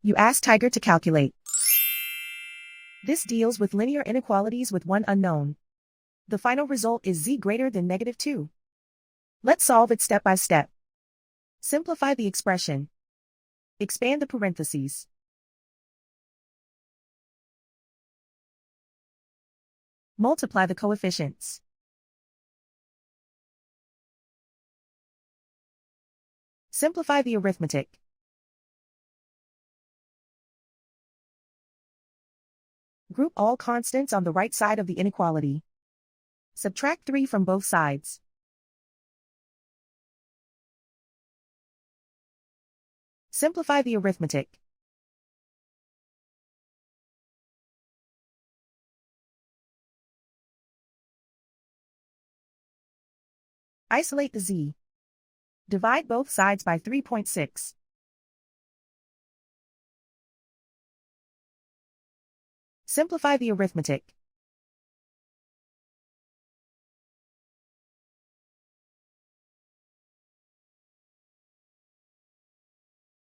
You ask Tiger to calculate. This deals with linear inequalities with one unknown. The final result is z greater than -2. Let's solve it step by step. Simplify the expression. Expand the parentheses. Multiply the coefficients. Simplify the arithmetic. Group all constants on the right side of the inequality. Subtract 3 from both sides. Simplify the arithmetic. Isolate the z. Divide both sides by 3.6. Simplify the arithmetic.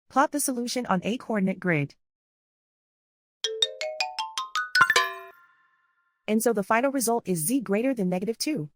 Plot the solution on a coordinate grid. And so the final result is z greater than -2.